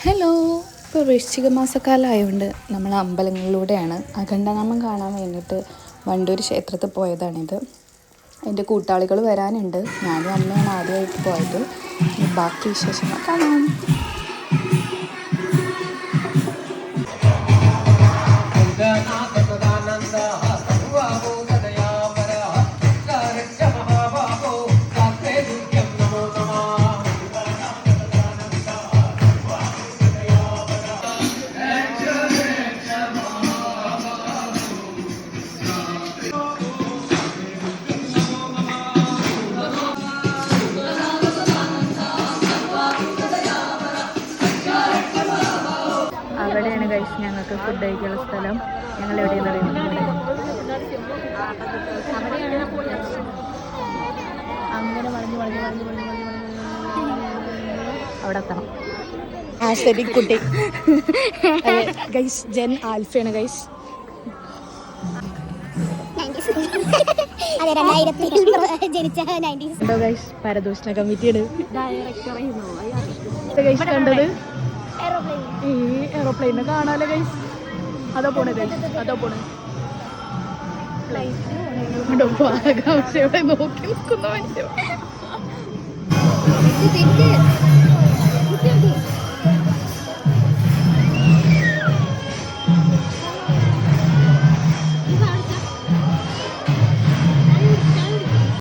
Hello. ഇപ്പോൾ വൃശ്ചിക മാസക്കാലമായതുകൊണ്ട് നമ്മൾ അമ്പലങ്ങളിലൂടെയാണ് അഖണ്ഡനാമം കാണാൻ വേണ്ടിയിട്ട് വണ്ടൂർ ക്ഷേത്രത്തിൽ പോയതാണിത്. എൻ്റെ കൂട്ടാളികൾ വരാനുണ്ട്. ഞാനും അമ്മയാണ് ആദ്യമായിട്ട് പോയത്. ബാക്കി വിശേഷങ്ങൾ കാണാം. അവിടെയാണ് ഗൈസ് ഞങ്ങൾക്ക് ഫുഡ് കഴിക്കാനുള്ള സ്ഥലം. ഞങ്ങൾ എവിടെയെന്ന് അറിയുന്നത് അങ്ങനെ വളഞ്ഞ് അവിടെ എത്തണം. കുട്ടി ഗൈസ് ജെൻ ആൽഫയാണ് ഗൈസ്. പരദൂഷണ കമ്മിറ്റിയുടെ കണ്ടത് ഈ എയറോപ്ലെയിനെ കാണാലോ ഗൈസ്. അതോ പോണേ ഗൈസ്, അതോ പോണേ ആകാംക്ഷയോടെ നോക്കി നിൽക്കുന്ന മനുഷ്യൻ.